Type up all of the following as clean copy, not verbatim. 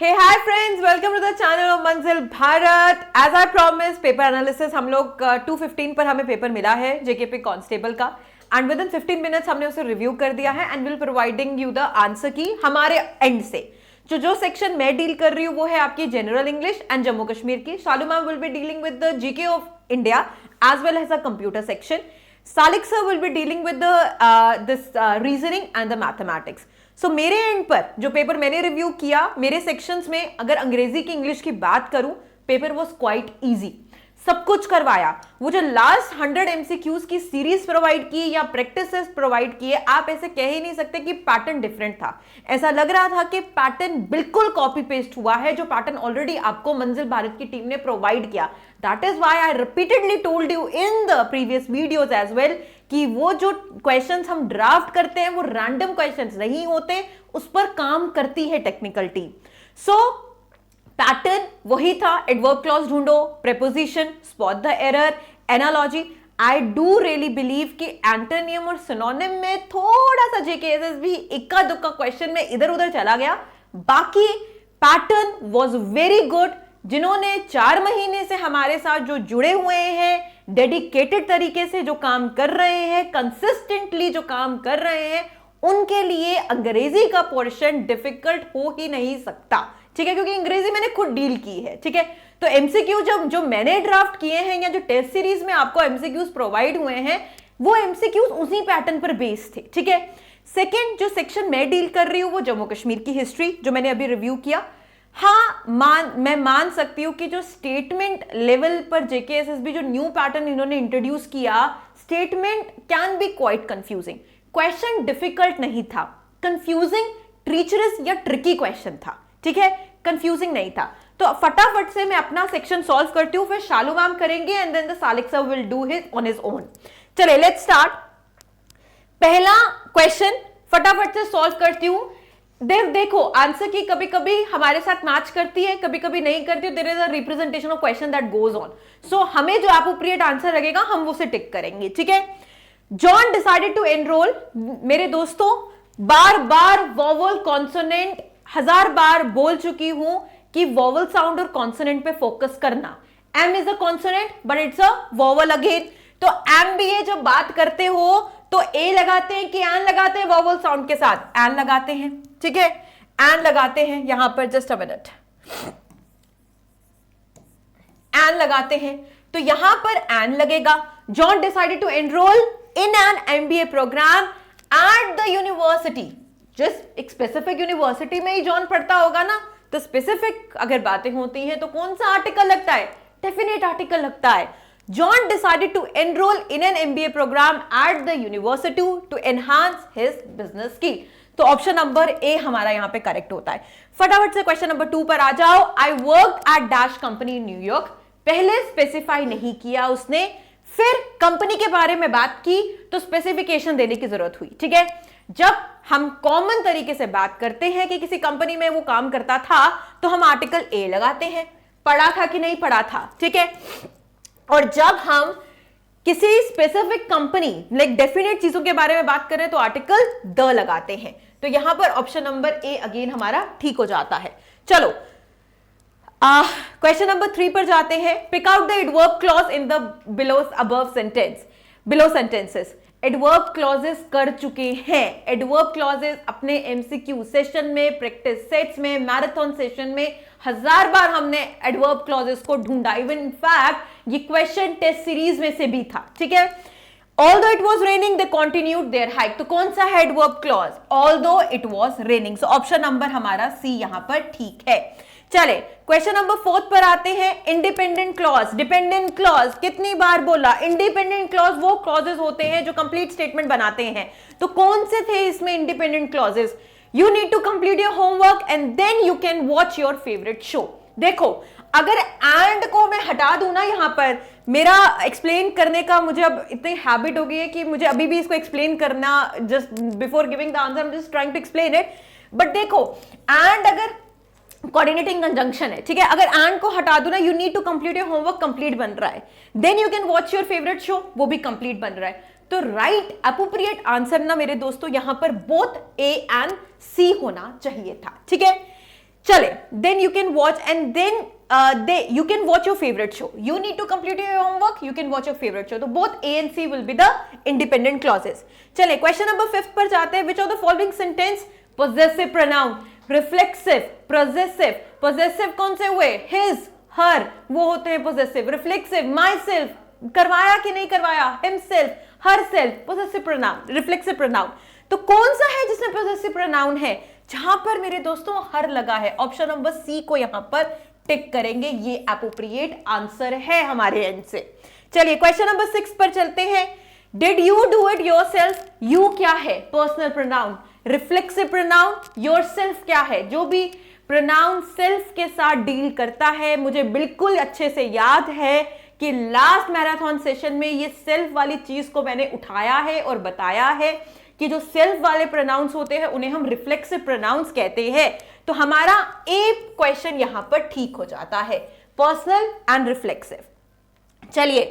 Hey hi friends, welcome to the channel of मंजिल Bharat. As I promised, paper analysis हम लोग 2:15 पर हमें पेपर मिला है जेकेपी कांस्टेबल का एंड विद इन 15 मिनट्स हमने उसे रिव्यू कर दिया है and will providing you the answer की हमारे एंड से। जो सेक्शन मैं डील कर रही हूँ वो है आपकी general English and Jammu Kashmir की। Shalu ma'am will be dealing with the GK of India as well as a computer section. Salik sir will be dealing with this reasoning and the mathematics. So मेरे and पर जो पेपर मैंने review किया, मेरे sections में अगर अंग्रेजी की इंग्लिश की बात करूं, पेपर वाज क्वाइट इजी, सब कुछ करवाया। वो जो लास्ट 100 एमसीक्यूज की सीरीज प्रोवाइड की या प्रैक्टिसेस प्रोवाइड किए, आप ऐसे कह ही नहीं सकते कि पैटर्न डिफरेंट था। ऐसा लग रहा था कि पैटर्न बिल्कुल कॉपी पेस्ट हुआ है, जो पैटर्न ऑलरेडी आपको मंजिल भारत की टीम ने प्रोवाइड किया। That is why I repeatedly told you in the previous videos as well कि वो जो क्वेश्चंस हम ड्राफ्ट करते हैं वो रैंडम क्वेश्चंस नहीं होते, उस पर काम करती है टेक्निकल टीम। सो पैटर्न वही था, एडवर्ब क्लॉज ढूंढो, preposition, spot the error, analogy. I do really believe कि एंटोनियम और सिनोनिम में थोड़ा सा जेकेएसएस भी इक्का दुक्का क्वेश्चन में इधर उधर चला गया, बाकी पैटर्न वाज वेरी गुड। जिन्होंने 4 महीने से हमारे साथ जो जुड़े हुए हैं, डेडिकेटेड तरीके से जो काम कर रहे हैं, कंसिस्टेंटली जो काम कर रहे हैं, उनके लिए अंग्रेजी का पोर्शन डिफिकल्ट हो ही नहीं सकता, ठीक है, क्योंकि अंग्रेजी मैंने खुद डील की है, ठीक है। तो एमसीक्यू जो मैंने ड्राफ्ट किए हैं या जो टेस्ट सीरीज में आपको एमसीक्यूज प्रोवाइड हुए हैं, वो एमसीक्यूज उसी पैटर्न पर बेस्ड थे, ठीक है। सेकेंड जो सेक्शन मैं डील कर रही हूं वो जम्मू कश्मीर की हिस्ट्री, जो मैंने अभी रिव्यू किया। हाँ, मैं मान सकती हूं कि जो स्टेटमेंट लेवल पर जेकेएसएसबी जो न्यू पैटर्न इन्होंने इंट्रोड्यूस किया, statement can be quite confusing. Question difficult नहीं था, कंफ्यूजिंग, ट्रीचरस या ट्रिकी क्वेश्चन था, ठीक है, कंफ्यूजिंग नहीं था। तो फटाफट से मैं अपना सेक्शन सॉल्व करती हूं, फिर शालू मैम करेंगे and then the Salik sir will do his on his own. चलिए लेट्स स्टार्ट। पहला क्वेश्चन फटाफट से सॉल्व करती हूं। देखो आंसर की कभी कभी हमारे साथ मैच करती है, कभी कभी नहीं करती है। There is a representation of question that goes on, so हमें जो अप्रोप्रिएट आंसर लगेगा हम उसे टिक करेंगे, ठीक है। John decided to enrol. मेरे दोस्तों, बार बार वॉवल कॉन्सोनेंट 1000 बार बोल चुकी हूं कि वॉवल साउंड और कॉन्सोनेंट पे फोकस करना। M is a consonant but it's a vowel again. तो एमबीए जब बात करते हो तो ए लगाते हैं कि एन लगाते हैं, वॉवल साउंड के साथ एन लगाते हैं, ठीक है, एन लगाते हैं यहां पर। जस्ट अ मिनट, एन लगाते हैं तो यहां पर एन लगेगा। John decided to enrol in an MBA program at the university. Just एक स्पेसिफिक यूनिवर्सिटी में ही जॉन पढ़ता होगा ना, तो स्पेसिफिक अगर बातें होती हैं तो कौन सा आर्टिकल लगता है? डेफिनेट आर्टिकल लगता है। John decided to enroll in an MBA program at the university to enhance his business skill. तो ऑप्शन नंबर ए हमारा यहां पे करेक्ट होता है। फटाफट से क्वेश्चन नंबर 2 पर आ जाओ। I work at dash company in New York. पहले स्पेसिफाई नहीं किया उसने, फिर कंपनी के बारे में बात की तो स्पेसिफिकेशन देने की जरूरत हुई, ठीक है। जब हम कॉमन तरीके से बात करते हैं कि किसी कंपनी में वो काम करता था तो हम आर्टिकल ए लगाते हैं, पढ़ा था कि नहीं पढ़ा था, ठीक है। और जब हम किसी स्पेसिफिक कंपनी लाइक डेफिनेट चीजों के बारे में बात करें तो आर्टिकल द लगाते हैं। तो यहां पर ऑप्शन नंबर ए अगेन हमारा ठीक हो जाता है। चलो क्वेश्चन नंबर 3 पर जाते हैं। Pick out the adverb clause in the below sentences. Adverb clauses कर चुके हैं। एडवर्ब क्लॉजेस अपने एमसीक्यू सेशन में, प्रैक्टिस सेट्स में, मैराथन सेशन में 1000 बार हमने एडवर्ब क्लॉजेस को ढूंढा। इवन इनफैक्ट ये क्वेश्चन टेस्ट सीरीज में से भी था, ठीक है। Although it was raining, they continued their hike. तो कौन सा है adverb clause? Although it was raining. So option number हमारा सी यहां पर ठीक है। चले क्वेश्चन नंबर 4 पर आते हैं। इंडिपेंडेंट क्लॉज, डिपेंडेंट क्लॉज कितनी बार बोला? इंडिपेंडेंट क्लॉज वो क्लॉजेस होते हैं जो कंप्लीट स्टेटमेंट बनाते हैं। तो कौन से थे इसमें independent clauses? You need to complete your homework and then you can watch your favourite show. देखो अगर एंड को मैं हटा दूं ना, यहां पर मेरा एक्सप्लेन करने का मुझे अब इतनी हैबिट हो गई है कि मुझे अभी भी इसको एक्सप्लेन करना, just before giving the answer I am just trying to explain it. But देखो एंड अगर कोऑर्डिनेटिंग कंजंक्शन है, ठीक है, अगर एंड को हटा दो ना, you need to complete your homework, complete बन रहा है, then you can watch your favourite show, वो भी कंप्लीट बन रहा है। तो राइट अप्रोप्रिएट आंसर ना मेरे दोस्तों यहां पर बोथ ए एंड सी होना चाहिए था, ठीक है। चले, then you can watch and then you can watch your favorite show. You need to complete your homework, you can watch your favorite show. So both A and C will be the independent clauses. चले, question number 5 पर जाते हैं. Which of the following sentence possessive pronoun, reflexive, possessive, possessive कौन से हुए? His, her, वो होते हैं possessive. Reflexive, myself, करवाया कि नहीं करवाया? Himself, herself, possessive pronoun, reflexive pronoun. तो कौन सा है जिसमें possessive pronoun है? जहां पर मेरे दोस्तों हर लगा है, ऑप्शन नंबर सी को यहां पर टिक करेंगे. ये एप्रोप्रिएट आंसर है हमारे एंड से. चलिए क्वेश्चन नंबर 6 पर चलते हैं. Did you do it yourself? You क्या है? Personal pronoun. Reflexive pronoun yourself क्या है? जो भी प्रोनाउन सेल्फ के साथ डील करता है. मुझे बिल्कुल अच्छे से याद है कि लास्ट मैराथन सेशन में ये सेल्फ वाली चीज को मैंने उठाया है और बताया है कि जो सेल्फ वाले प्रोनाउंस होते हैं उन्हें हम रिफ्लेक्सिव प्रोनाउंस कहते हैं. तो हमारा ए क्वेश्चन यहां पर ठीक हो जाता है, पर्सनल एंड रिफ्लेक्सिव. चलिए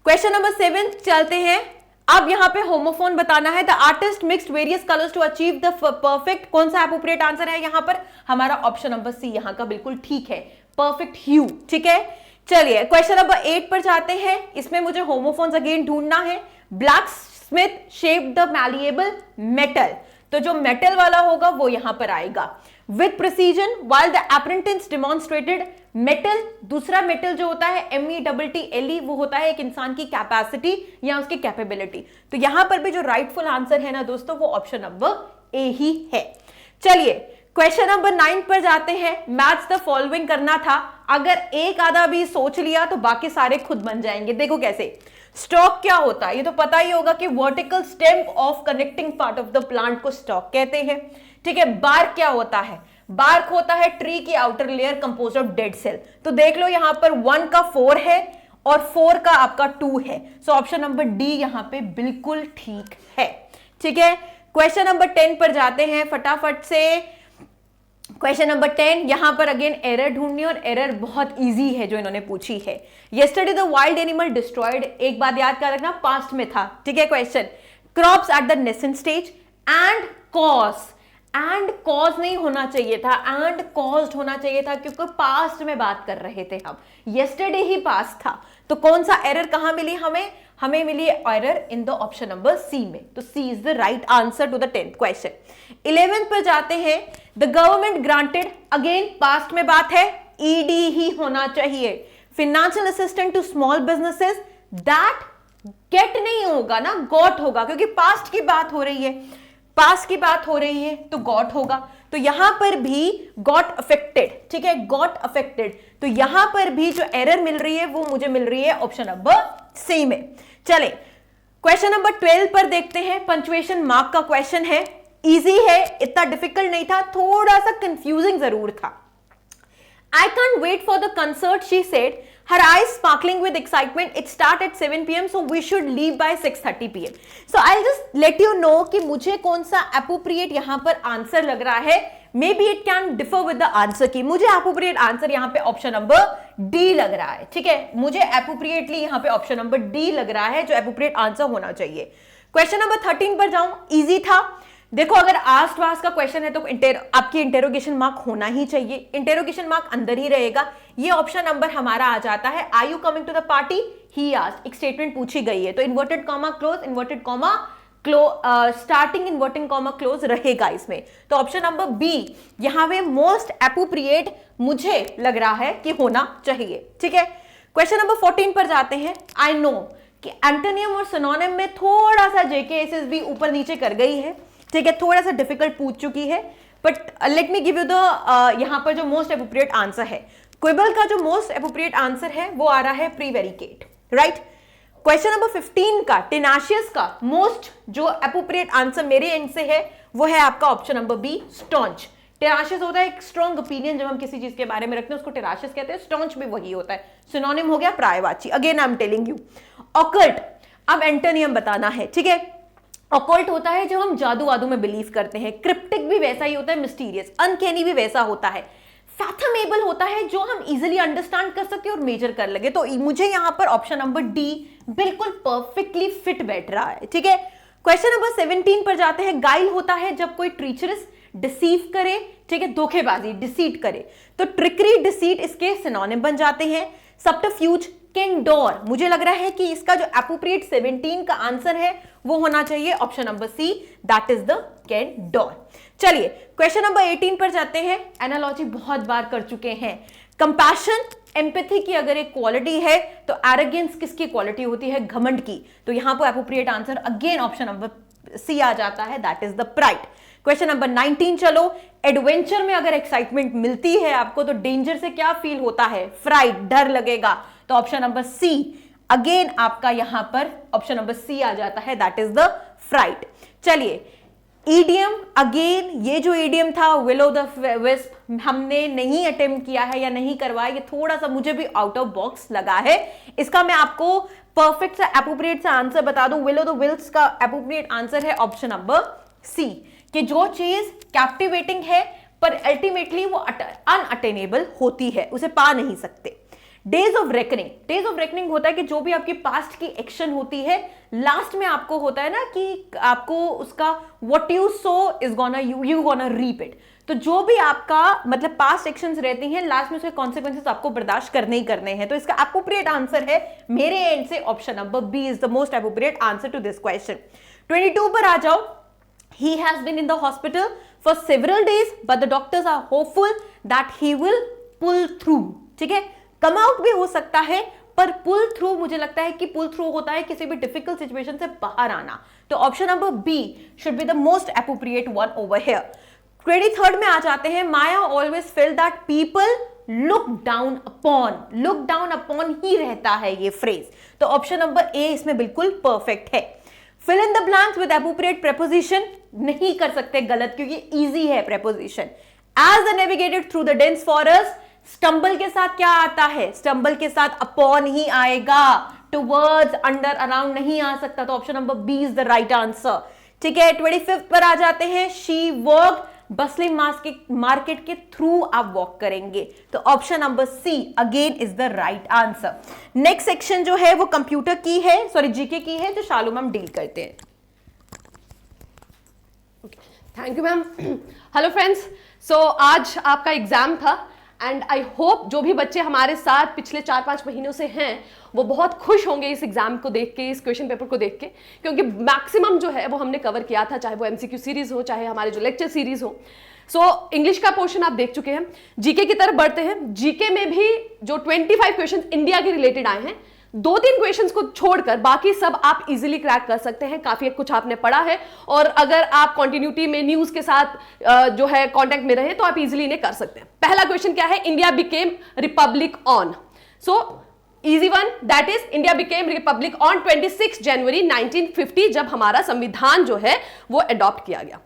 क्वेश्चन नंबर 7 चलते हैं. अब यहां पे होमोफोन बताना है. The artist mixed various colours to achieve the perfect. कौन सा एप्रोप्रिएट आंसर है यहां पर? हमारा ऑप्शन नंबर सी यहां का बिल्कुल ठीक है, परफेक्ट ह्यू. ठीक है, चलिए क्वेश्चन नंबर 8 पर जाते हैं. इसमें मुझे होमोफोन्स अगेन ढूंढना है. Black Smith shaped the malleable metal. तो जो मेटल वाला होगा वो यहां पर आएगा. With precision while the apprentice demonstrated metal. दूसरा मेटल जो होता है METTLE, वो होता है एक इंसान की कैपेसिटी या उसकी कैपेबिलिटी. तो यहां पर भी जो राइटफुल आंसर है ना दोस्तों, वो ऑप्शन नंबर ए ही है. चलिए क्वेश्चन नंबर 9 पर जाते हैं. मैच द फॉलोइंग करना था. अगर एक आधा भी सोच लिया तो बाकी सारे खुद बन जाएंगे. देखो कैसे. स्टॉक क्या होता है? ये तो पता ही होगा कि vertical stem of connecting part of the plant को स्टॉक कहते हैं. ठीक है, बार्क क्या होता है? बार्क होता है ट्री की outer layer composed of dead cell. तो देख लो यहां पर 1 का 4 है और 4 का आपका 2 है. सो ऑप्शन नंबर डी यहां पे बिल्कुल ठीक है. ठीक है, क्वेश्चन नंबर 10 पर जाते हैं फटाफट से. क्वेश्चन नंबर 10, यहां पर अगेन एरर ढूंढनी, और एरर बहुत इजी है जो इन्होंने पूछी है. Yesterday the wild animal destroyed. एक बात याद कर रखना, पास्ट में था. ठीक है, question crops at the nascent stage and cause. And cause नहीं होना चाहिए था, एंड कॉज्ड होना चाहिए था, क्योंकि पास्ट में बात कर रहे थे हम. यस्टरडे ही पास्ट था. तो कौन सा एरर कहां मिली हमें? हमें मिली error in the option number C में. तो C is the right answer to the 10th question. 11th पर जाते हैं. The government granted, again past में बात है, ईडी ही होना चाहिए. Financial assistant to small businesses. That get नहीं होगा ना, गॉट होगा, क्योंकि पास्ट की बात हो रही है. पास्ट की बात हो रही है तो गॉट होगा. तो यहां पर भी गॉट अफेक्टेड. ठीक है, गॉट अफेक्टेड. तो यहां पर भी जो एरर मिल रही है वो मुझे मिल रही है ऑप्शन नंबर सी में. चले क्वेश्चन नंबर 12 पर देखते हैं. पंक्चुएशन मार्क का क्वेश्चन है. इजी है, इतना डिफिकल्ट नहीं था, थोड़ा सा कंफ्यूजिंग जरूर था. I can't wait for the concert, she said, her eyes sparkling with excitement. It starts at 7 p.m. so we should leave by 6:30 p.m. So I'll just let you know कि मुझे कौन सा appropriate यहाँ पर answer लग रहा है. Maybe it can differ with the answer की. मुझे appropriate आंसर यहाँ पे ऑप्शन नंबर डी लग रहा है. ठीक है, मुझे appropriately यहाँ पे ऑप्शन नंबर डी लग रहा है जो appropriate आंसर होना चाहिए. क्वेश्चन नंबर 13 पर जाऊं. इजी था. देखो अगर आस्ट वास्ट का क्वेश्चन है तो आपकी इंटेरोगेशन मार्क होना ही चाहिए. इंटेरोगेशन मार्क अंदर ही रहेगा. ये ऑप्शन नंबर हमारा आ जाता है. Are you coming to the party? He asked. एक स्टेटमेंट पूछी गई है तो inverted comma close, inverted comma starting inverting comma close रहेगा इसमें. तो ऑप्शन नंबर बी यहां पे मोस्ट एप्रोप्रिएट मुझे लग रहा है कि होना चाहिए. ठीक है, क्वेश्चन नंबर 14 पर जाते हैं. आई नो कि एंटोनियम और सिनोनिम में थोड़ा सा जेकेएसएस भी ऊपर नीचे कर गई है. ठीक है, थोड़ा सा डिफिकल्ट पूछ चुकी है. But let me give you the यहां पर जो मोस्ट एप्रोप्रिएट आंसर है. क्विबल का जो मोस्ट एप्रोप्रिएट आंसर है वो आ रहा है प्रीवेरिकेट. राइट. क्वेश्चन नंबर 15 का टेनाशियस का मोस्ट जो एप्रोप्रिएट आंसर मेरे एंड से है वो है आपका option number B, staunch. Tenacious होता है एक स्ट्रॉन्ग ओपिनियन जब हम किसी चीज के बारे में रखते हैं उसको टेनाशियस कहते हैं. स्टॉन्च भी वही होता है. सिनोनिम हो गया प्रायवाची. Again I am telling you. Occult, अब एंटोनियम बताना है. ठीक है, ऑकल्ट होता है जो हम जादू वादू में बिलीव करते हैं. क्रिप्टिक भी वैसा ही होता है. मिस्टीरियस, अनकैनी भी वैसा होता है. फैथमेबल होता है जो हम इजीली अंडरस्टैंड कर सके और मेजर कर लगे. तो मुझे यहां पर ऑप्शन नंबर डी बिल्कुल परफेक्टली फिट बैठ रहा है. ठीक है, क्वेश्चन नंबर 17 पर जाते हैं. गाइल होता है जब कोई ट्रीचरस डिसीव करे, ठीक है, धोखेबाजी, डिसीट करे, तो ट्रिकरी, डिसीट इसके सिनोनिम बन जाते हैं। सब्टरफ्यूज, कैंडोर, मुझे लग रहा है कि इसका जो एप्रोप्रिएट 17 का आंसर है वो होना चाहिए option number C, that is the candour. चलिए क्वेश्चन नंबर 18 पर जाते हैं। एनालॉजी बहुत बार कर चुके हैं। कंपैशन, एम्पैथी की अगर एक क्वालिटी है तो एरोगेंस किसकी क्वालिटी होती है? घमंड की। तो यहां पर appropriate answer again option number C आ जाता है, that is the pride. Question number 19 चलो। एडवेंचर में अगर एक्साइटमेंट मिलती है आपको तो डेंजर से क्या फील होता है? फ्राइड, डर लगेगा। तो ऑप्शन नंबर सी अगेन आपका यहां पर ऑप्शन नंबर सी आ जाता है, दैट इज द फ्राइड। चलिए ईडियम, अगेन ये जो ईडियम था विल ऑफ द विस्प हमने नहीं अटेम्प्ट किया है या नहीं करवाया, ये थोड़ा सा मुझे भी आउट ऑफ बॉक्स लगा है। इसका मैं आपको परफेक्ट सा एप्रोप्रिएट सा आंसर बता दूं। विल ऑफ द विल्स का एप्रोप्रिएट आंसर है ऑप्शन नंबर सी, कि जो चीज कैप्टिवेटिंग है पर अल्टीमेटली वो अनअटेनेबल होती है, उसे पा नहीं सकते। Days of reckoning, days of reckoning होता है कि जो भी आपकी पास्ट की एक्शन होती है लास्ट में आपको होता है ना कि आपको उसका what you sow is gonna you gonna reap it. तो जो भी आपका मतलब पास्ट एक्शंस रहती हैं लास्ट में उसके कॉन्सिक्वेंसेस आपको बर्दाश्त करने ही करने हैं। तो इसका एप्रोप्रिएट आंसर है मेरे एंड से option number B is the most appropriate answer to this question. 22 पर आ जाओ। He has been in the hospital for several days, but the doctors are hopeful that he will pull through. ठीक है, come out भी हो सकता है पर pull through मुझे लगता है कि पुल थ्रू होता है किसी भी डिफिकल्ट सिचुएशन से बाहर आना। तो option number B should be the most appropriate one over here. 23rd में आ जाते हैं। Maya always felt that people look down upon, look down upon ही रहता है ये फ्रेज। तो ऑप्शन नंबर ए इसमें बिल्कुल परफेक्ट है। Fill in the blanks with appropriate preposition नहीं कर सकते गलत क्योंकि इजी है preposition. As the navigated through the dense forest, stumble के साथ क्या आता है? स्टंबल के साथ अपॉन ही आएगा, टुवर्ड्स, अंडर, अराउंड नहीं आ सकता। तो option number B is the right answer. ठीक है, 25th पर आ जाते हैं। शी वॉक, बसलिंग मार्केट के थ्रू आप वॉक करेंगे। तो option number C again is the right answer. Next section जो है वो कंप्यूटर की है, सॉरी जीके की है, जो शालू मैम डील करते हैं। Thank you ma'am. Hello friends, so आज आपका एग्जाम था एंड आई होप जो भी बच्चे हमारे साथ पिछले 4-5 महीनों से हैं वो बहुत खुश होंगे इस एग्जाम को देख के, इस क्वेश्चन पेपर को देख के, क्योंकि मैक्सिमम जो है वो हमने कवर किया था, चाहे वो एमसीक्यू सीरीज हो, चाहे हमारे जो लेक्चर सीरीज हो। सो इंग्लिश का पोर्शन आप देख चुके हैं। जीके की तरफ बढ़ते हैं। जीके में भी जो 25 क्वेश्चन इंडिया के रिलेटेड आए हैं, 2-3 क्वेश्चंस को छोड़कर बाकी सब आप इजीली क्रैक कर सकते हैं। काफी कुछ आपने पढ़ा है और अगर आप कंटिन्यूटी में न्यूज के साथ जो है कांटेक्ट में रहे तो आप इजीली इन्हें कर सकते हैं। पहला क्वेश्चन क्या है? India became Republic on, so easy one, that is India became Republic on 26 जनवरी 1950, जब हमारा संविधान जो है वो अडॉप्ट किया गया।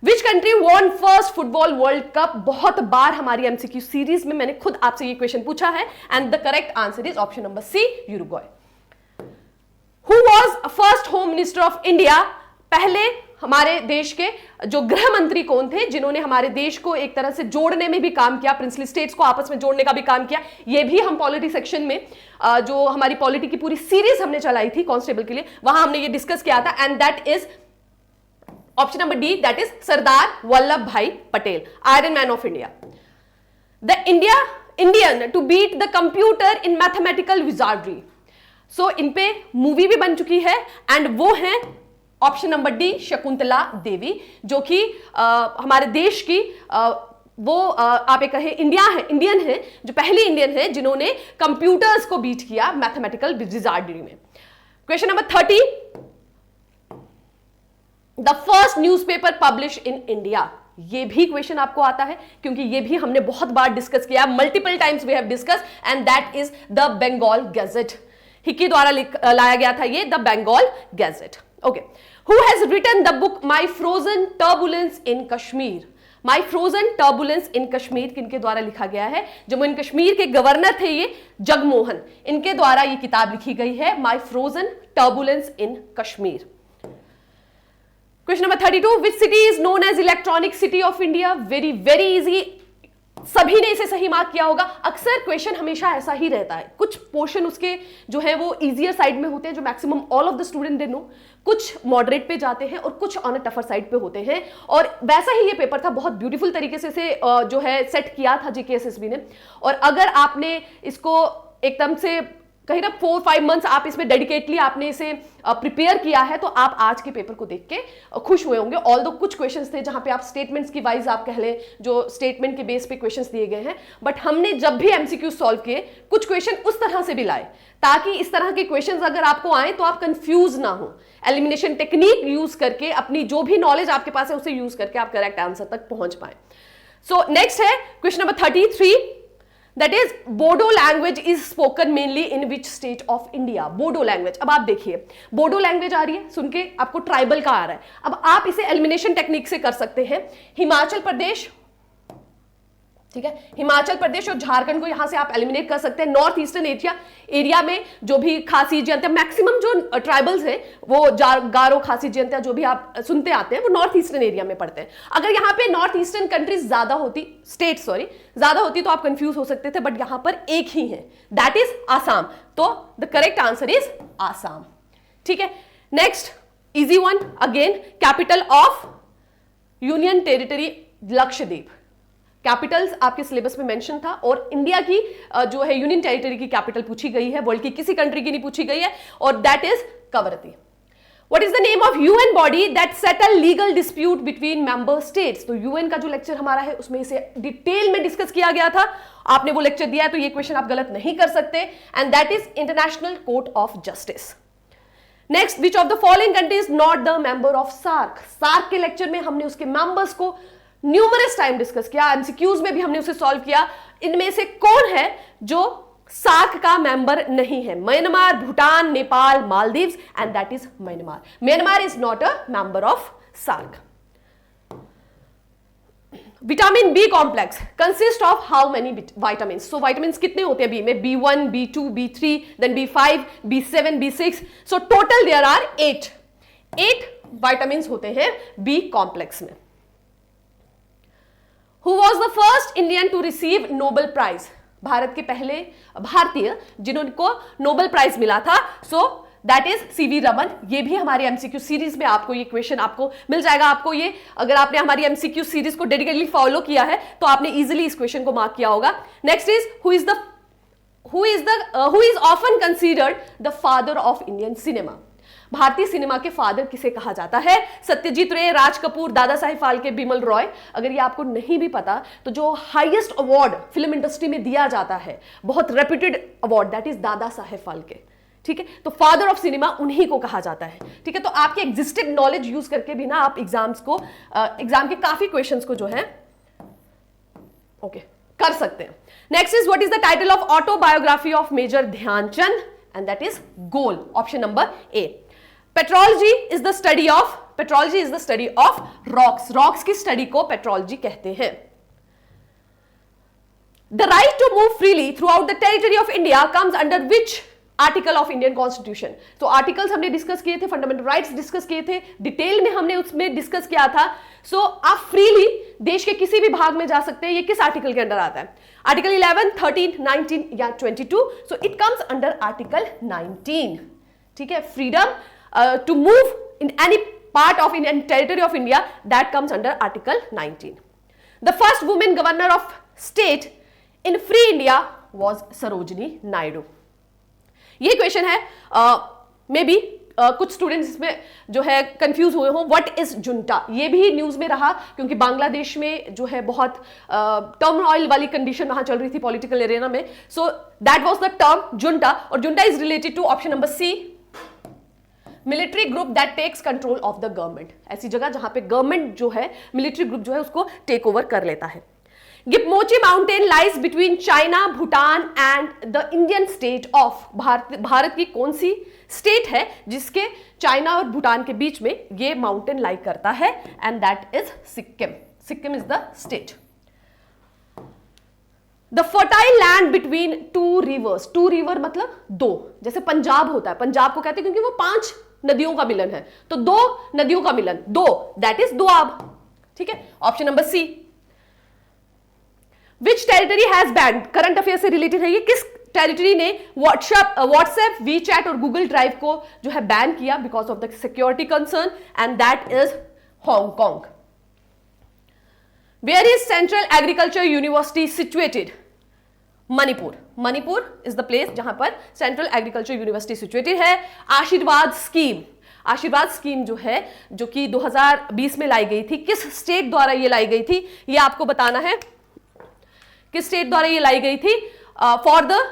Which country won first football world cup? बहुत बार हमारी एमसीक्यू सीरीज में मैंने खुद आपसे ये क्वेश्चन पूछा है and the correct answer is option number C, Uruguay. Who was first home minister of India? पहले हमारे देश के जो गृह मंत्री कौन थे जिन्होंने हमारे देश को एक तरह से जोड़ने में भी काम किया, प्रिंसली स्टेट्स को आपस में जोड़ने का भी काम किया। ये भी हम पॉलिटी सेक्शन में जो हमारी पॉलिटी की पूरी सीरीज हमने चलाई थी कांस्टेबल के लिए, वहां हमने ये डिस्कस किया था and that is option number D, that is Sardar Vallabh bhai Patel, iron man of India. The Indian to beat the computer in mathematical wizardry, so इन पे मूवी भी बन चुकी है एंड वो है option number D, Shakuntala Devi, जो कि हमारे देश की वो आप एक कहे इंडियन है, जो पहली इंडियन है जिन्होंने कंप्यूटर्स को बीट किया मैथमेटिकल विजार्डरी में। Question number 30, the first newspaper publish in India. ये भी क्वेश्चन आपको आता है क्योंकि ये भी हमने बहुत बार डिस्कस किया, multiple times we have discuss and that is the Bengal gazette. Hicky द्वारा लाया गया था ये, the Bengal gazette. Okay, who has written the book my frozen turbulence in Kashmir? My frozen turbulence in Kashmir किनके द्वारा लिखा गया है? जम्मू एंड कश्मीर के गवर्नर थे ये जगमोहन, इनके द्वारा ये किताब लिखी गई है, my frozen turbulence in Kashmir. Question number 32, which city is known as electronic city of India? Very easy, सभी ने इसे सही मार्क किया होगा। अक्सर क्वेश्चन हमेशा ऐसा ही रहता है, कुछ पोर्शन उसके जो है वो इजियर साइड में होते हैं, जो maximum all of the student they know, कुछ मॉडरेट पे जाते हैं और कुछ ऑन अ टफर साइड पे होते हैं। और वैसा ही ये पेपर था, बहुत ब्यूटीफुल तरीके से इसे जो है सेट किया था जीकेएसएसबी ने। और अगर आपने इसको एकदम से कहीं ना 4-5 मंथ्स आप इसमें डेडिकेटली आपने इसे प्रिपेयर किया है, तो आप आज के पेपर को देख के खुश हुए होंगे। ऑल दो कुछ क्वेश्चंस थे जहां पे आप स्टेटमेंट्स की वाइज आप कह लें, जो स्टेटमेंट के बेस पे क्वेश्चंस दिए गए हैं, बट हमने जब भी एमसीक्यू सॉल्व किए कुछ क्वेश्चन उस तरह से भी लाए ताकि इस तरह के क्वेश्चंस अगर आपको आए तो आप कंफ्यूज ना हो। एलिमिनेशन टेक्निक यूज करके अपनी जो भी नॉलेज आपके पास है उसे यूज करके आप करेक्ट आंसर तक पहुंच पाए। सो नेक्स्ट है question number 33, that is Bodo language is spoken mainly in which state of India. Bodo language, अब आप देखिए बोडो लैंग्वेज आ रही है, सुन के आपको ट्राइबल का आ रहा है। अब आप इसे एलिमिनेशन टेक्निक से कर सकते हैं। हिमाचल प्रदेश, ठीक है, हिमाचल प्रदेश और झारखंड को यहां से आप एलिमिनेट कर सकते हैं। नॉर्थ ईस्टर्न एरिया में जो भी खासी जयंतिया, मैक्सिमम जो ट्राइबल्स हैं वो गारो, खासी जयंतिया जो भी आप सुनते आते हैं वो नॉर्थ ईस्टर्न एरिया में पड़ते हैं। अगर यहाँ पे नॉर्थ ईस्टर्न कंट्रीज ज्यादा होती, स्टेट सॉरी ज्यादा होती, तो आप कंफ्यूज हो सकते थे, बट यहां पर एक ही है, दैट इज आसाम। तो the correct answer is Assam. ठीक है, next easy one again, capital of union territory Lakshadweep. Capitals आपके सिलेबस में मेंशन था, और इंडिया की जो है यूनियन टेरिटरी की कैपिटल पूछी गई है, वर्ल्ड की किसी कंट्री की नहीं पूछी गई है, और that is Kavaratti. What is the name of UN body that settle legal dispute between member states. तो यूएन का जो लेक्चर हमारा है उसमें इसे डिटेल में डिस्कस किया गया था। आपने वो लेक्चर दिया है तो ये क्वेश्चन आप गलत नहीं कर सकते, and that is international court of justice. Next, which of the following country is not the member of SAARC. SAARC के लेक्चर में हमने उसके मेंबर्स को न्यूमरस टाइम डिस्कस किया, एमसीक्यूज में भी हमने उसे सॉल्व किया। इनमें से कौन है जो सार्क का मेंबर नहीं है? Myanmar, Bhutan, Nepal, Maldives, and that is Myanmar. Myanmar is not a member of SAARC. Vitamin B complex consist of how many vitamin. So vitamin कितने होते हैं बी में? B1, B2, B3, then B5, B7, B6। So total there are 8 vitamin होते हैं B complex में। Who was the first Indian to receive Nobel Prize? Bharat के पहले भारतीय जिनको नोबेल प्राइज मिला था, सो दैट इज सीवी रमन। ये भी हमारे एमसीक्यू सीरीज में आपको ये क्वेश्चन आपको मिल जाएगा। आपको ये, अगर आपने हमारी एमसीक्यू सीरीज को डेडिकेटली फॉलो किया है तो आपने इजीली इस क्वेश्चन को मार्क किया होगा। Next is who is often considered the father of Indian cinema. भारतीय सिनेमा के फादर किसे कहा जाता है? सत्यजीत रे, राज कपूर, दादा साहेब फाल्के, बिमल रॉय। अगर ये आपको नहीं भी पता तो जो हाईएस्ट अवार्ड फिल्म इंडस्ट्री में दिया जाता है, बहुत reputed award, that is Dada Saheb Phalke. ठीक है, तो फादर ऑफ सिनेमा उन्हीं को कहा जाता है। ठीक है, तो आपके एग्जिस्टिंग नॉलेज यूज करके भी ना आप एग्जाम के काफी क्वेश्चंस को जो है कर सकते हैं। Next is what is the title of autobiography of major Dhyan Chand, and that is goal, option number A. Petrology is the study of rocks. Rocks की स्टडी को पेट्रोलॉजी कहते हैं। The right to move freely throughout the territory of India comes under which article of Indian constitution. तो articles हमने discuss किए थे, fundamental rights discuss किए थे, डिटेल में हमने उसमें डिस्कस किया था। सो आप फ्रीली देश के किसी भी भाग में जा सकते हैं। ये किस आर्टिकल के अंडर आता है? आर्टिकल 11, 13, 19 या 22। So it comes under article 19। ठीक है, freedom to move in any part of Indian territory of India, that comes under Article 19. The first woman governor of state in free India was Sarojini Naidu. ये question है, may be कुछ students इसमें जो है confuse हुए हों। What is junta? ये भी न्यूज में रहा क्योंकि बांग्लादेश में जो है बहुत टर्मोइल वाली कंडीशन वहां चल रही थी पॉलिटिकल एरिना में। So that was the term junta, और junta is related to option number C, military group that takes control of the government. ऐसी जगह जहां पे गवर्नमेंट जो है, मिलिट्री ग्रुप जो है उसको टेक ओवर कर लेता है। Gipmochi mountain lies between China, Bhutan and the Indian state of. Bharat की कौन सी स्टेट है जिसके चाइना और भूटान के बीच में ये माउंटेन लाई करता है? And that is Sikkim. Sikkim is the state. The fertile land between two rivers. Two river मतलब दो, जैसे पंजाब होता है, पंजाब को कहते हैं क्योंकि वो 5 नदियों का मिलन है, तो 2 नदियों का मिलन, दो, दैट इज दोआब। ठीक है, option number C. Which territory has banned, current affair से रिलेटेड है ये, किस टेरिटरी ने व्हाट्सएप, वीचैट और गूगल ड्राइव को जो है बैन किया because of the security concern, and that is Hong Kong. Where is central agriculture university situated? Manipur. Manipur is the place जहां पर सेंट्रल एग्रीकल्चर यूनिवर्सिटी सिचुएटेड है। आशीर्वाद स्कीम, आशीर्वाद स्कीम जो है, जो कि 2020 में लाई गई थी, किस स्टेट द्वारा ये लाई गई थी, ये आपको बताना है। किस स्टेट द्वारा ये लाई गई थी? फॉर द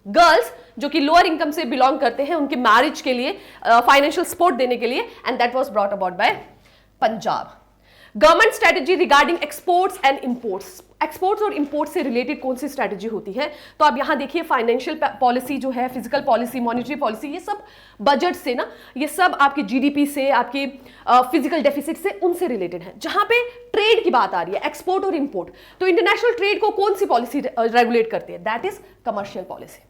गर्ल्स जो कि लोअर इनकम से बिलोंग करते हैं, उनके मैरिज के लिए फाइनेंशियल सपोर्ट देने के लिए, and that was brought about by Punjab. Government strategy regarding exports and imports, exports और इंपोर्ट से रिलेटेड कौन सी स्ट्रेटेजी होती है? तो आप यहां देखिए, फाइनेंशियल पॉलिसी जो है, फिजिकल पॉलिसी, मॉनेटरी पॉलिसी, ये सब बजट से ना, ये सब आपके जीडीपी से, आपके फिजिकल डेफिसिट से, उनसे रिलेटेड है। जहां पे ट्रेड की बात आ रही है, एक्सपोर्ट और इंपोर्ट, तो इंटरनेशनल ट्रेड को कौन सी पॉलिसी रेगुलेट करती है? That is commercial policy.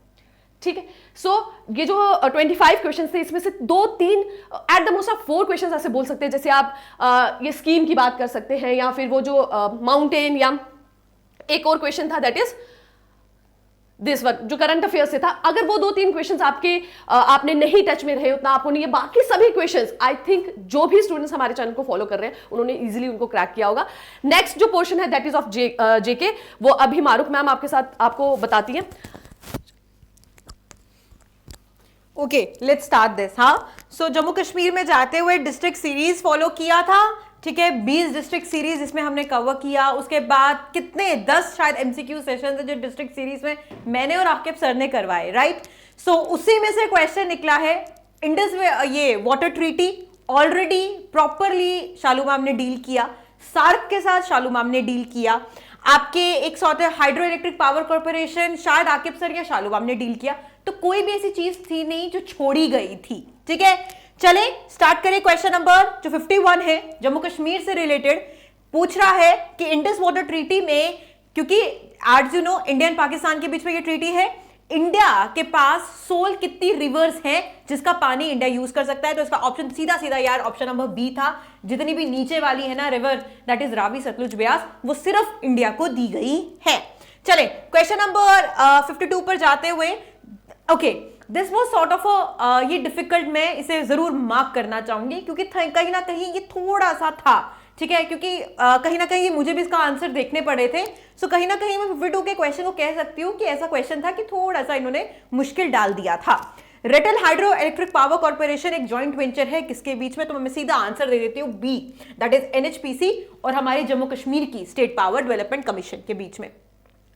ठीक है, सो ये जो 25 क्वेश्चन थे, इसमें से 2-3 एट द मोस्ट आप 4 क्वेश्चन ऐसे बोल सकते हैं, जैसे आप ये स्कीम की बात कर सकते हैं, या फिर वो जो माउंटेन, या एक और क्वेश्चन था दैट इज दिस वन जो करंट अफेयर से था। अगर वो 2-3 क्वेश्चंस आपने नहीं टच में रहे, उतना आपको नहीं है, बाकी सभी क्वेश्चंस आई थिंक जो भी स्टूडेंट्स हमारे चैनल को फॉलो कर रहे हैं उन्होंने इजीली उनको क्रैक किया होगा। नेक्स्ट जो पोर्शन है दैट इज ऑफ जेके, वो अभी मारूफ मैम आपके साथ आपको बताती है। Okay, let's start this. हाँ, सो जम्मू कश्मीर में जाते हुए डिस्ट्रिक्ट सीरीज फॉलो किया था, ठीक है, 20 डिस्ट्रिक्ट सीरीज इसमें हमने कवर किया। उसके बाद कितने 10 शायद एमसीक्यू सेशन थे जो डिस्ट्रिक्ट सीरीज में मैंने और आकिब सर ने करवाए, राइट। सो उसी में से क्वेश्चन निकला है इंडस ये water treaty already properly Shalu ma'am ने डील किया, सार्क के साथ शालू मैम ने डील किया, आपके एक सौते हाइड्रो इलेक्ट्रिक पावर कॉर्पोरेशन शायद आकिब सर या शालू मैम ने डील किया, तो कोई भी ऐसी चीज थी नहीं जो छोड़ी गई थी, ठीक है। चले स्टार्ट करें। क्वेश्चन नंबर जो 51 है, जम्मू कश्मीर से रिलेटेड पूछ रहा है कि इंडस वाटर ट्रीटी में, क्योंकि आज you know India and Pakistan के बीच में ये ट्रीटी है, इंडिया के पास 16 कितनी रिवर्स हैं जिसका पानी इंडिया यूज कर सकता है? तो इसका ऑप्शन सीधा सीधा यार ऑप्शन नंबर बी था। जितनी भी नीचे वाली है ना river, that is Ravi, Sutlej, Beas, वो सिर्फ इंडिया को दी गई है। चले क्वेश्चन नंबर 52 पर जाते हुए, okay, this was sort of ये डिफिकल्ट, मैं इसे जरूर मार्क करना चाहूंगी क्योंकि कहीं ना कहीं ये थोड़ा सा था, ठीक है, क्योंकि कहीं ना कहीं मुझे भी इसका आंसर देखने पड़े थे। सो कहीं ना कहीं मैं 52 के क्वेश्चन को कह सकती हूँ कि ऐसा क्वेश्चन था कि थोड़ा सा इन्होंने मुश्किल डाल दिया था। Ratle hydro electric power corporation एक जॉइंट वेंचर है किसके बीच में? तो मैं सीधा आंसर दे देती हूँ बी, दैट इज एनएचपीसी और हमारे जम्मू कश्मीर की स्टेट पावर डेवलपमेंट कमीशन के बीच में।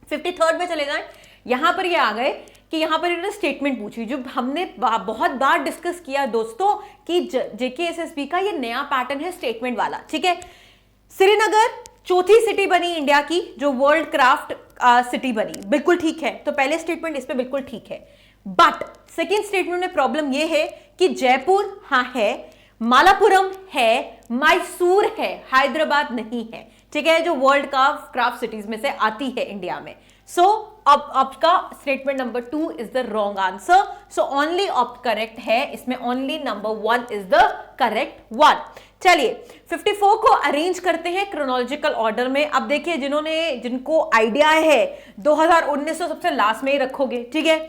53rd में चले जाएं, यहां पर ये आ गए कि यहां पर इन्होंने स्टेटमेंट पूछी जो हमने बहुत बार डिस्कस किया दोस्तों कि जेकेएसएसबी का ये नया पैटर्न है स्टेटमेंट वाला, ठीक है। श्रीनगर चौथी सिटी बनी इंडिया की जो वर्ल्ड क्राफ्ट सिटी बनी, बिल्कुल ठीक है, तो पहले स्टेटमेंट इस पे बिल्कुल ठीक है। बट सेकेंड स्टेटमेंट में प्रॉब्लम ये है कि जयपुर हाँ है, मालापुरम है, मैसूर है, हैदराबाद नहीं है, ठीक है, जो वर्ल्ड क्राफ्ट सिटीज में से आती है इंडिया में। सो अब आपका statement number 2 is the wrong answer. So only opt correct है इसमें, only number 1 is the correct one. चलिए 54 को अरेंज करते हैं क्रोनोलॉजिकल ऑर्डर में। अब देखिए जिनको आइडिया है 2019 तो सबसे लास्ट में ही रखोगे, ठीक है।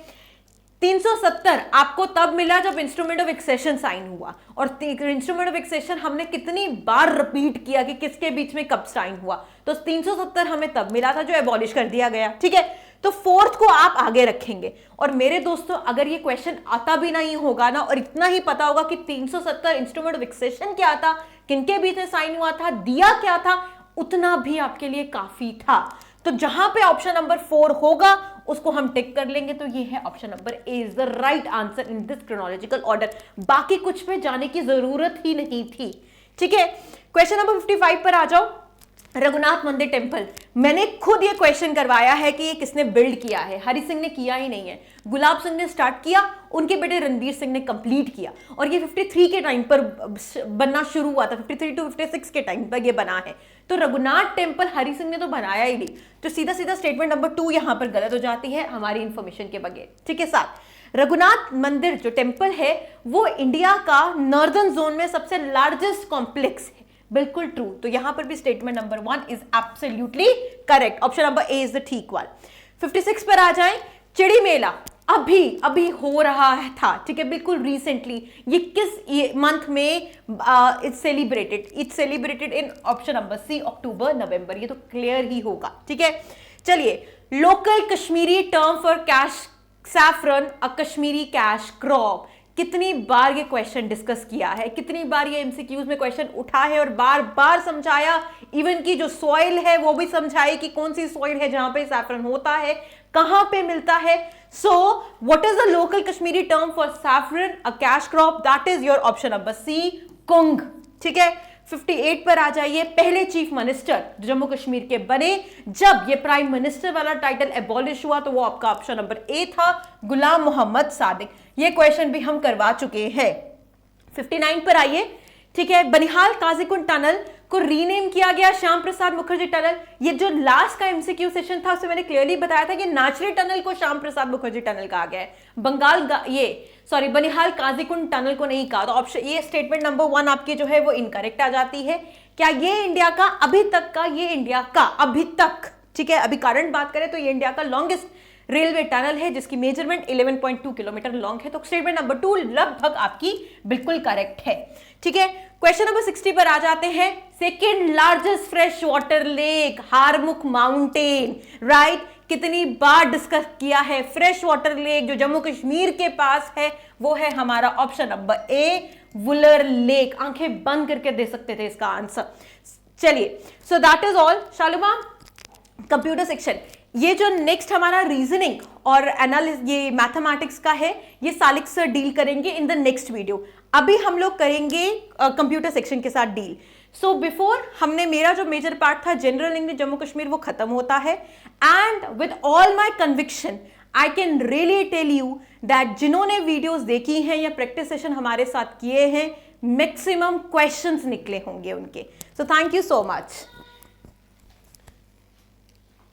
370 आपको तब मिला जब इंस्ट्रूमेंट ऑफ एक्सेशन साइन हुआ, और इंस्ट्रूमेंट ऑफ एक्सेशन हमने कितनी बार रिपीट किया कि किसके बीच में कब साइन हुआ, तो 370 हमें तब मिला था जो एबॉलिश कर दिया गया, ठीक है। तो 4th को आप आगे रखेंगे। और मेरे दोस्तों अगर ये क्वेश्चन आता भी नहीं होगा ना और इतना ही पता होगा कि 370 इंस्ट्रूमेंट ऑफ एक्सेशन क्या था, किनके बीच में साइन हुआ था, दिया क्या था, उतना भी आपके लिए काफी था। तो जहां पे ऑप्शन नंबर 4 होगा उसको हम टिक कर लेंगे, तो ये है option number A is the right answer in this chronological order. बाकी कुछ पे जाने की जरूरत ही नहीं थी, ठीक है। क्वेश्चन नंबर 55 पर आ जाओ। रघुनाथ मंदिर टेम्पल, मैंने खुद ये क्वेश्चन करवाया है कि ये किसने बिल्ड किया है, हरि सिंह ने किया ही नहीं है, गुलाब सिंह ने स्टार्ट किया, उनके बेटे रणबीर सिंह ने कंप्लीट किया, और ये 53 के टाइम पर बनना शुरू हुआ था, 53 टू 56 के टाइम पर ये बना है। तो रघुनाथ टेम्पल हरि सिंह ने तो बनाया ही नहीं, तो सीधा सीधा स्टेटमेंट नंबर 2 यहां पर गलत हो जाती है हमारी इंफॉर्मेशन के बगैर, ठीक है। साथ रघुनाथ मंदिर जो टेम्पल है वो इंडिया का नॉर्दर्न जोन में सबसे लार्जेस्ट कॉम्प्लेक्स है, बिल्कुल ट्रू। तो यहां पर भी statement number 1 is absolutely correct, option number A is the ठीक वन। 56 पर आ जाएं, चिड़ी मेला अभी हो रहा है था, ठीक है, बिल्कुल रिसेंटली। ये किस मंथ में it's celebrated in option number C, October November, ये तो क्लियर ही होगा, ठीक है। चलिए, local Kashmiri term for cash saffron a Kashmiri cash crop, कितनी बार ये क्वेश्चन डिस्कस किया है, कितनी बार ये एमसीक्यूज में क्वेश्चन उठा है और बार बार समझाया, इवन की जो सॉइल है वो भी समझाई कि कौन सी सॉइल है जहां पे सैफरन होता है, कहां पे मिलता है। So what is the local Kashmiri term for saffron a cash crop, that is your option number C, kung, ठीक है। 58 पर आ जाइए, पहले चीफ मिनिस्टर जम्मू कश्मीर के बने, जब ये प्राइम मिनिस्टर वाला टाइटल एबॉलिश हुआ तो वो आपका ऑप्शन नंबर ए था, गुलाम मोहम्मद सादिक। ये क्वेश्चन भी हम करवा चुके हैं। 59 पर आइए, ठीक है, बनिहाल काजीकुंड टनल को रीनेम किया गया श्याम प्रसाद मुखर्जी टनल। ये जो लास्ट का एमसीक्यू सेशन था उसमें मैंने क्लियरली बताया था कि नाचरी टनल को श्याम प्रसाद मुखर्जी टनल कहा गया है, बनिहाल काजीकुंड टनल को नहीं कहा। तो ऑप्शन ये स्टेटमेंट नंबर 1 आपकी जो है वो इनकरेक्ट आ जाती है। क्या ये इंडिया का अभी तक, ठीक है, अभी करंट बात करें तो ये इंडिया का लॉन्गेस्ट रेलवे टनल है जिसकी मेजरमेंट 11.2 किलोमीटर लॉन्ग है। तो स्टेटमेंट नंबर 2 लगभग आपकी बिल्कुल करेक्ट है, ठीक है। क्वेश्चन नंबर 60 पर आ जाते हैं, second largest fresh water lake Harmukh mountain, right, कितनी बार डिस्कस किया है। फ्रेश वाटर लेक जो जम्मू कश्मीर के पास है वो है हमारा option number A, Wular lake. आंखें बंद करके दे सकते थे इसका आंसर। चलिए, सो दैट इज ऑल। शालुमा, कंप्यूटर सेक्शन, ये जो नेक्स्ट हमारा रीजनिंग और एनालिसिस, ये मैथमेटिक्स का है, ये सालिक सर डील करेंगे इन द नेक्स्ट वीडियो। अभी हम लोग करेंगे कंप्यूटर सेक्शन के साथ डील। सो बिफोर, हमने मेरा जो मेजर पार्ट था जनरल इंग्लिश जम्मू कश्मीर वो खत्म होता है, and with all my conviction I can really tell you that जिन्होंने वीडियोस देखी हैं या प्रैक्टिस सेशन हमारे साथ किए हैं, मैक्सिमम क्वेश्चंस निकले होंगे उनके। So thank you so much.